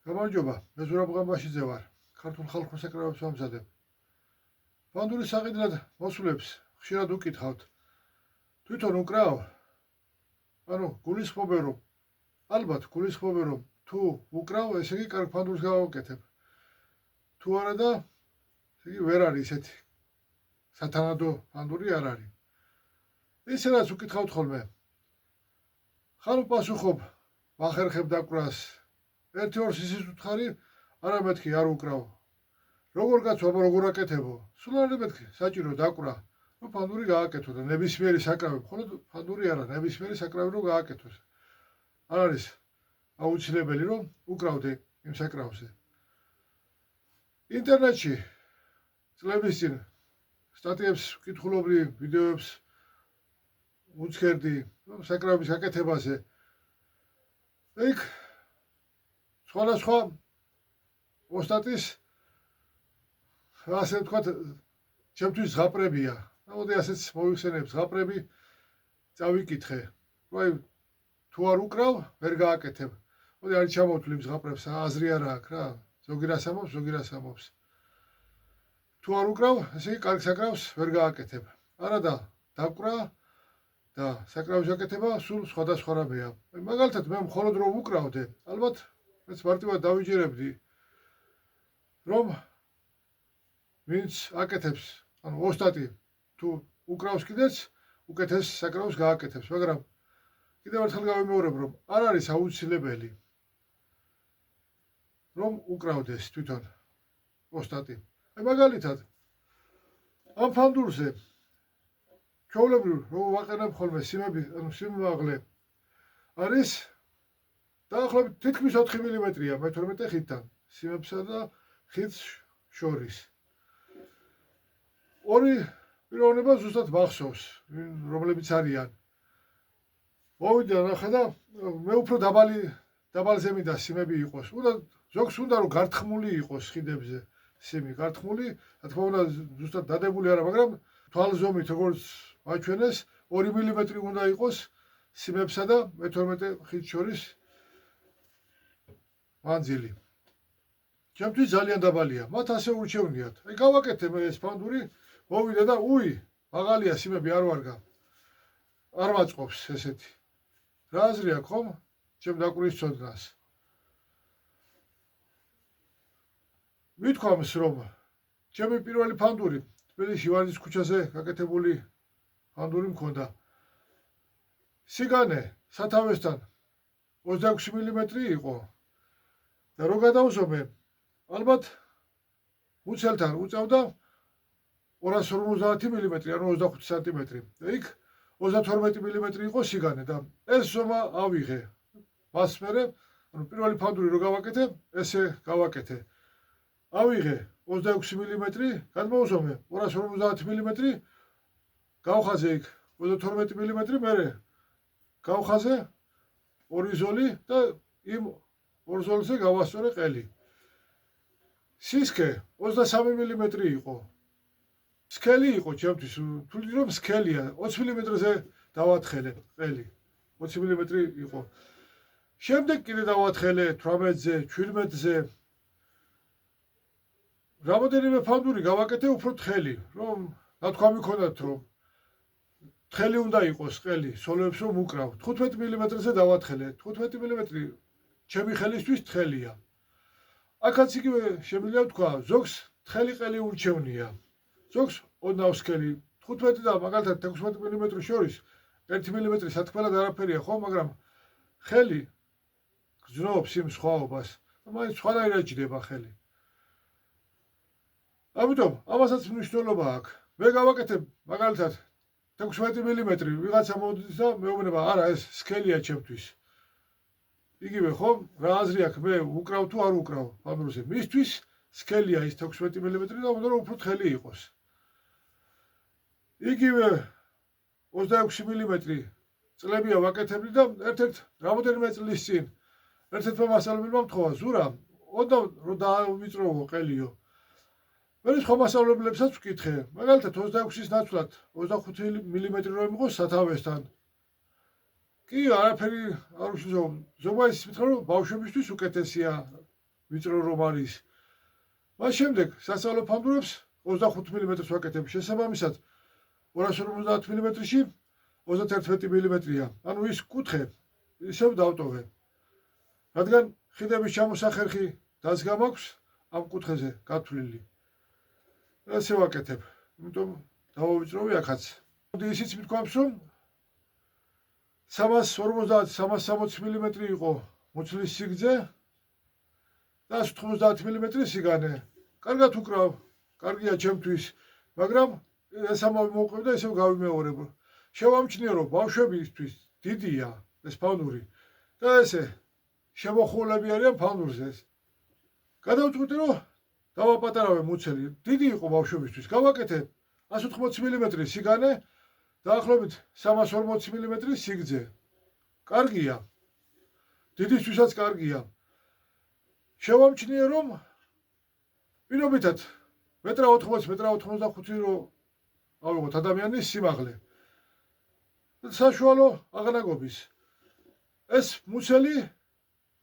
გამარჯობა, მე ზურაბ ღამბაშიძე ვარ. ქართულ ხალხურ საკრავებს ვამზადებ. ფანდურის საყიდლად მოსვლებს ხშირად უკითხავთ. თვითონ უკრავ? ანუ გულისხმობენ რომ ალბათ გულისხმობენ რომ თუ უკრავ, ესე იგი კარგ ფანდურს გავაკეთებ. თუ არა და ესე იგი ვერ არის ესეთი სათანადო ფანდური არ არის. ისე რაც უკითხავთ ხოლმე. ხარ უპასუხობ, ვახერხებ დაკვრას. ერთი ორ სისის უთხარი, არა მეთქი არ უკრავ. როგორ გაცვაბო, როგორ აკეთებო? სულ არ მეთქი, საჭირო დაკვრა. რომ ფანდური გააკეთო და ნებისმიერი საკრავი, მხოლოდ ფანდური არა, ნებისმიერი საკრავი რომ გააკეთოს. არ არის აუცილებელი რომ უკრავდე იმ საკრავზე. ინტერნეტში წლების წინ სტატიებს ვკითხულობდი, ვიდეოებს უცქერდი საკრავების გაკეთებაზე. იქ სხვადასხვა ოსტატის ასე ვთქვათ, ჩემთვის ზღაპრებია. მოდი ასეც მოვიხსენებ ზღაპრები, წავიკითხე. რომ თუ არ უკრავ, ვერ გააკეთებ. მოდი არ ჩამოვთვლი იმ ზღაპრებს, აზრი არა აქვს რა. ზოგი რას ამობს, ზოგი რას ამობს. თუ არ უკრავ, ესე იგი კარგ საკრავს ვერ გააკეთებ. არა და დაკვრა და საკრავის გაკეთება სულ სხვადასხვა რამეა. მაგალითად მე მხოლოდ რომ უკრავდე, ალბათ მეც მარტივად დავიჯერებდი, რომ ვინც აკეთებს, ანუ ოსტატი თუ უკრავს კიდეც, უკეთეს საკრავს გააკეთებს, მაგრამ კიდევ ერთხელ გავიმეორებ, რომ არ არის აუცილებელი, რომ უკრავდეს თვითონ ოსტატი. მაგალითად, ამ ფანდურზე ჩვეულებრივ რომ ვაყენებ ხოლმე სიმები, ანუ სიმაღლე არის დაახლოებით თითქმის 4 მმ-ია მე-12 ხიდთან სიმებსა და ხიდს შორის. ორი პიროვნება ზუსტად მახსოვს, რომლებიც არიან. მოვიდა ნახე და მე უფრო დაბალზე მინდა სიმები იყოს. ზოგს უნდა რომ გართხმული იყოს ხიდებზე სიმი, გართხმული, რა თქმა უნდა ზუსტად დადებული არა, მაგრამ თვალზომით როგორც მაჩვენეს 2 მმ უნდა იყოს სიმებსა და მე-12 ხიდს შორის მანძილი. ჩემთვის ძალიან დაბალია, მათ ასე ურჩევნიათ. აი გავაკეთე მე ეს ფანდური, მოვიდა და მაღალია სიმები არ ვარგა. არ მაწყობს ესეთი. რა აზრი აქვს ხომ? ჩემ დაკვრის ცოდნას. მithქვამს რომ ჩემი პირველი ფანდური თბილისში ვარძის ქუჩაზე გაკეთებული ფანდური მქონდა. სიგანე სათავესთან 26 მმ იყო. და რო გადავზომე, ალბათ უცელთან უწევდა 250 მმ, ანუ 25 სანტიმეტრი. იქ 32 მმ იყო სიგანე და ეს ზომა ავიღე. მას მერე, ანუ პირველი ფანდური რო გავაკეთე, ესე გავაკეთე. ავიღე 26 მმ, გადმოვზომე 250 მმ, გავხაზე იქ 32 მმ, მერე გავხაზე ორი ზოლი და იმ ორ ზოლზე გავასწორე ყელი. სისქე 23 მმ იყო. სქელი იყო ჩემთვის, თვლი რომ სქელია, 20 მმ-ზე დავათხელე ყელი. 20 მმ იყო. შემდეგ კიდე დავათხელე 18-ზე, 17-ზე. რამოდენიმე ფანდური გავაკეთე უფრო თხელი, რომ ნათქვამი მქონდათ, რომ თხელი უნდა იყოს ყელი, სოლოებს რომ უკრავ. 15 მმ-ზე დავათხელე. 15 მმ ჩემი ხელისთვის თხელია. აქაც იგივე შემიძლია ვთქვა, ზოგს თხელი ყელი ურჩევნია. ზოგს ოდნავ სქელი 15 და მაგალითად 16 მმ შორის 1 მმ სათქმელად არაფერია ხო, მაგრამ ხელი გრძნობს იმ სხვაობას. მაინც სხვანაირად ჯდება ხელი. ამიტომ ამასაც მნიშვნელობა აქვს. მე გავაკეთებ მაგალითად 16 მმ, ვიღაცა მოდის და მეუბნება, არა ეს სქელია ჩემთვის. იგივე ხო, რა აზრი აქვს მე უკრავ თუ არ უკრავ ფანდურზე. მისთვის სქელია ის 16 მმ და უნდა რომ უფრო თხელი იყოს. იგივე 26 მმ წლებია ვაკეთებდი და ერთ-ერთ რამოდენიმე წლის წინ ერთ-ერთმა მასწავლებელმა მთხოვა, ზურა, უნდა რომ დავიწროვო ყელიო. მე სხვა მასწავლებლებსაც ვკითხე, მაგალითად 26-ის ნაცვლად 25 მმ რომ იყოს სათავესთან. კი, არაფერი არ უშიშო. ზოგადად ის მითხრა, რომ ბავშვებისთვის უკეთესია ვიწრო რომ არის. მას შემდეგ სასწავლო ფანდურებს 25 მმ-ს ვაკეთებ. შესაბამისად 250 მმ-ში 31 მმ-ია. ანუ ის კუთხე ისევ დავტოვე. რადგან ხიდების ჩამოსახერხი დაზგა მაქვს ამ კუთხეზე გათვლილი. ესე ვაკეთებ. იმიტომ დავავიწროვე აქაც. ისიც მithქვამს რომ 350-360 მმ იყო მუცლის სიგრძე და 90 მმ სიგანე. კარგად უკრავ, კარგია ჩემთვის, მაგრამ ეს ამავე მოვყვევ და ისევ გავიმეორებ. შევამჩნიე რომ ბავშვებისთვის დიდია ეს ფანური და ესე შემოხულები არიან ფანურზე. გადავწყვიტე რომ დავაპატარავე მუცელი. დიდი იყო ბავშვებისთვის. გავაკეთე 180 მმ სიგანე დაახლოებით 340 მმ სიგრძე. კარგია. დიდისთვისაც კარგია. შევამჩნიე რომ პირობითად 1.80-1.85 რო ავიღოთ ადამიანის სიმაღლე. საშუალო აღნაგობის. ეს მუცელი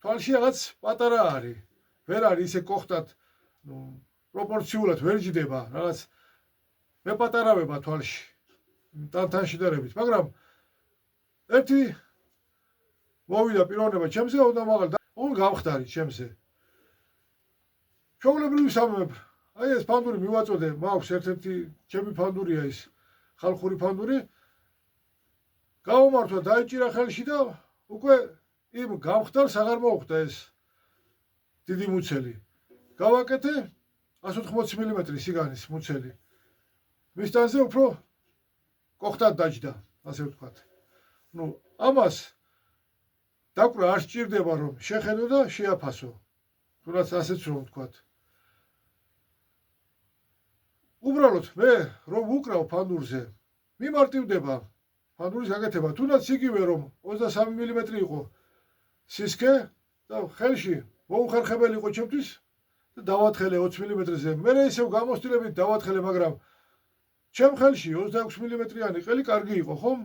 თვალში რაღაც პატარა არის. ვერ არის ისე კოხტად, პროპორციულად ვერ ჯდება, რაღაც მეპატარავება თვალში. თან შედარებით, მაგრამ ერთი მოვიდა პიროვნება ჩემზე, უნდა მაღალი და გავხდარი ჩემზე. ჩვეულებრივი სამეფ. აი ეს ფანდური მივაწოდე, მაქვს ერთ-ერთი ჩემი ფანდურია ის, ხალხური ფანდური. გავამართვა, დაიჭირა ხელში და უკვე იმ გამხდარს აღარ მოუხდა ეს დიდი მუცელი. გავაკეთე 180 მმ სიგანის მუცელი. მის ტანზე უფრო კოხტად დაჯდა, ასე ვთქვათ. ნუ ამას დაკვრა არ სჭირდება რომ შეხედო და შეაფასო. თუნდაც ასეც რომ ვთქვათ. უბრალოდ მე რომ უკრავ ფანდურზე, მიმარტივდება ფანდურის გაკეთება. თუნდაც იგივე რომ 23 მმ იყო სისქე და ხელში მოუხერხებელი იყო ჩემთვის და დავათხელე 20 მმ-ზე. მე ისევ გამოსtildeებით დავათხელე, მაგრამ ჩემ ხელში 26 მმ-იანი ყელი კარგი იყო, ხომ?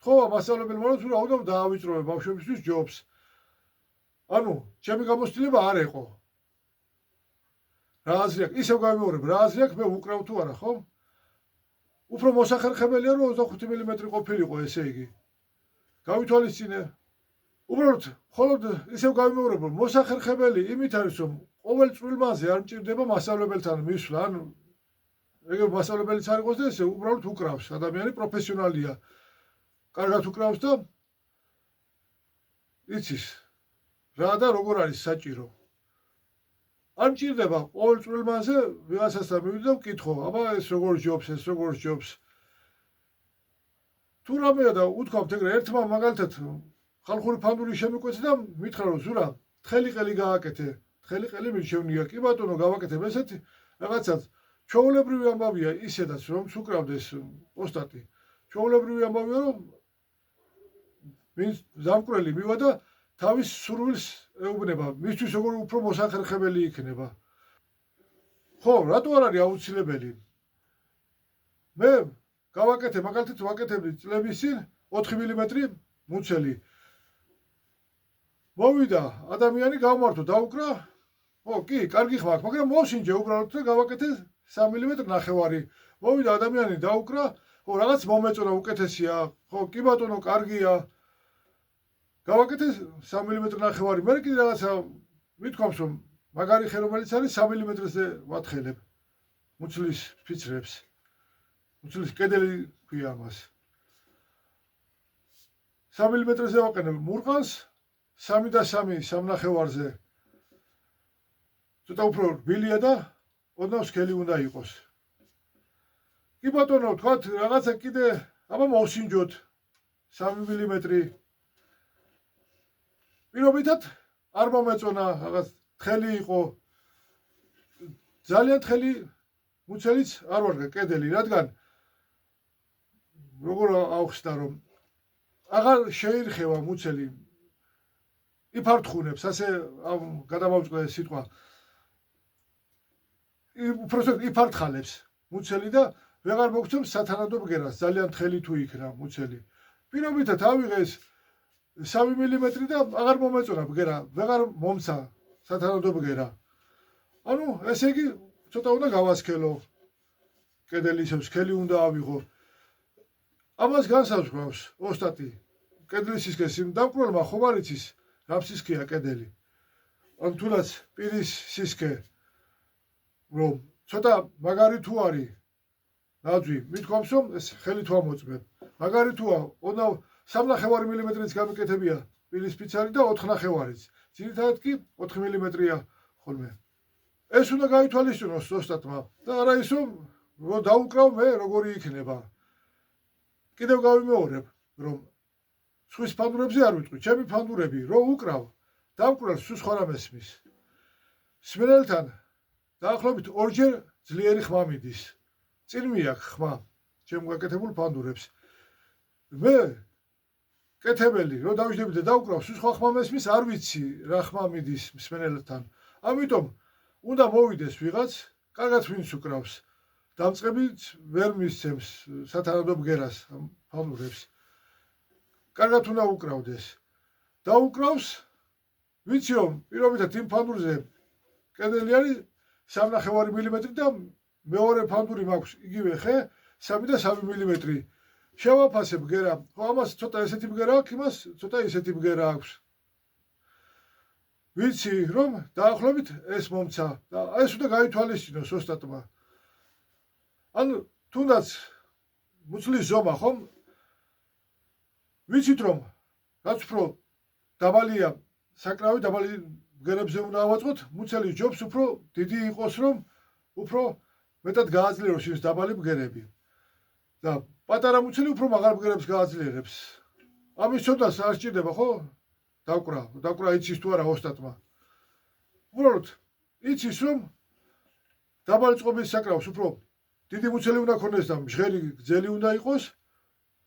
ხო, მასწავლებელმა რომ თუ რა უნდა დაავიწროვე ბავშვებისთვის ჯობს. ანუ ჩემი გამოსtildeება არ იყო. რა აზრი აქვს? ისევ გამეორებ, რა აზრი აქვს მე უკრავ თუ არა, ხო? უფრო მოსახერხებელია რომ 25 მმ ყოფილიყო, ესე იგი. გავითვალისწინე. უბრალოდ მხოლოდ ისევ გამეორებ, რომ მოსახერხებელი იმით არის, რომ ყოველ წვრილმანზე არ მჭირდება მასწავლებელთან მისვლა, ანუ ეგ მასწავლებელიც არ იყოს და ესე უბრალოდ უკრავს, ადამიანი პროფესიონალია. კარგად უკრავს და იცის რა და როგორ არის საჭირო. არ მჭირდება ყოველ წვრილმანზე ვიღაცასთან მივიდე და ვკითხო, აბა ეს როგორ ჯობს, ეს როგორ ჯობს. თუ რამეა და უთქვამთ ეგრე ერთმა მაგალითად ხალხური ფანდური შემიკვეცე და მითხრა რომ ზურა, თხელი ყელი გააკეთე, თხელი ყელი მირჩევნია. კი ბატონო, გავაკეთებ ესეთი რაღაცაც. ჩვეულებრივი ამბავია ისედაც რომ უკრავდეს ოსტატი. ჩვეულებრივი ამბავია რომ ვინც ზამკვრელი მივა და თავის სურვილს ეუბნება, მისთვის როგორ უფრო მოსახერხებელი იქნება. ხო, რატო არ არის აუცილებელი? მე გავაკეთე, მაგალითად ვაკეთებდი წლების წინ 4 მმ მუცელი. მოვიდა ადამიანი გავმართო, დაუკრა. ხო, კი, კარგი ხმა აქვს, მაგრამ მოვსინჯე უბრალოდ და გავაკეთე 3 მმ ნახევარი. მოვიდა ადამიანი დაუკრა, ხო, რაღაც მომეწონა უკეთესია. ხო, კი ბატონო, კარგია. გავაკეთე 3 მმ ნახევარი. მე კიდე რაღაცა მithქვამს რომ მაგარი ხე რომელიც არის 3 მმ-ზე ვათხელებ მუცლის ფიცრებს. მუცლის კედელი ქვია ამას. 3 მმ-ზე ვაყენებ მურყანს 3 და 3 სამნახევარზე. ცოტა უფრო რბილია და ოდნავ სქელი უნდა იყოს. კი ბატონო, თქვათ რაღაცა კიდე აბა მოვსინჯოთ 3 მმ. პირობითად არ მომეწონა, რაღაც თხელი იყო. ძალიან თხელი მუცელიც არ ვარ კედელი, რადგან როგორ ავხსნა რომ აღარ შეირხევა მუცელი. იფართხუნებს, ასე გადამავწყვე სიტყვა. უпросто იფართხალებს მუცელი და ვეღარ მოგცემს სათანადო ბგერას, ძალიან თხელი თუ იქნა მუცელი. პირობითად ავიღეს 3 მმ და აღარ მომეწონა ბგერა, ვეღარ მომცა სათანადო ბგერა. ანუ ესე იგი ცოტა უნდა გავასქელო. კედელი ისევ სქელი უნდა ავიღო. ამას განსაზღვრავს ოსტატი. კედლის სისქეს დამკვრელმა ხომ არ იცის რა სისქეა კედელი. ან თუნდაც პირის სისქე რომ ცოტა მაგარი თუ არის ნაძვი მithქვამს რომ ეს ხელით ვამოწმებ. მაგარი თუა 3.5 მმ-იც გამიკეთებია პირის ფიცარი და 4 ნახევარიც. ძირითადად კი 4 მმ-ია ხოლმე. ეს უნდა გაითვალისწინოს ოსტატმა და არა ის რომ დაუკრავ მე როგორი იქნება. კიდევ გავიმეორებ რომ სხვის ფანდურებზე არ ვიტყვი, ჩემი ფანდურები რო უკრავ დამკვრელს სულ სხვა რამე სმის. სმენელთან დაახლოებით 2-ჯერ ძლიერი ხმა მიდის. წინ მიაქვს ხმა ჩემ გაკეთებულ ფანდურებს. მე კეთებელი რო დავიждები და დავკრავ სულ სხვა ხმა მესმის, არ ვიცი რა ხმა მიდის სმენელთან. ამიტომ უნდა მოვიდეს ვიღაც, კარგად ვინც უკრავს. დამწყებით ვერ მისცემს სათანადო ბგერას ფანდურებს. კარგად უნდა უკრავდეს. დაუკრავს ვიცი რომ პირობითად იმ ფანდურზე კედელი არის 3.5 მმ და მეორე ფანდური მაქვს იგივე ხე 3 და 3 მმ. შევაფასებ ბგერა. ხო ამას ცოტა ესეთი ბგერა აქვს, იმას ცოტა ესეთი ბგერა აქვს. ვიცი რომ დაახლოებით ეს მომცა და ეს უნდა გაითვალისწინოს ოსტატმა. ანუ თუნდაც მუცლის ზომა ხომ ვიცით რომ რაც უფრო დაბალია საკრავი დაბალი ბგერებზე უნდა ავაწყოთ, მუცელი ჯობს უფრო დიდი იყოს რომ უფრო მეტად გააძლიეროს ის დაბალი ბგერები. და პატარა მუცელი უფრო მაღალ ბგერებს გააძლიერებს. ამის ცოდას არ სჭირდება ხო? დაკვრა იცის თუ არა ოსტატმა. უბრალოდ იცის რომ დაბალი წყობის საკრავს უფრო დიდი მუცელი უნდა ქონდეს და მჟღერი გრძელი უნდა იყოს.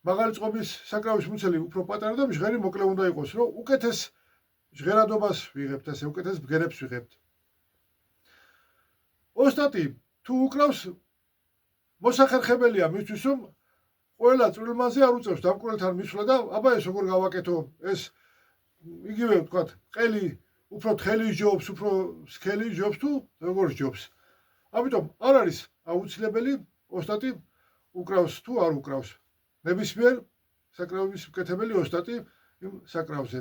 მაღალი წყობის საკრავის მუცელი უფრო პატარა და მჟღერი მოკლე უნდა იყოს, რომ უკეთეს ჟღერადობას ვიღებთ, ასე უკეთეს ბგერებს ვიღებთ. ოსტატი თუ უკრავს მოსახერხებელია მისთვის რომ ყველა წვრილმანზე არ უწევს დამკვრელთან მისვლა და აბა ეს როგორ გავაკეთო, ეს იგივე ვთქვათ, ყელი უფრო თხელი ჯობს, უფრო სქელი ჯობს თუ როგორ ჯობს. ამიტომ არ არის აუცილებელი ოსტატი უკრავს თუ არ უკრავს. ნებისმიერ საკრავის მკეთებელი ოსტატი იმ საკრავზე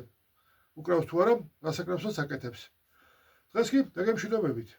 უკრავს თუ არა, რა საკრავსაც აკეთებს. დღეს კი დაგემშვიდობებით.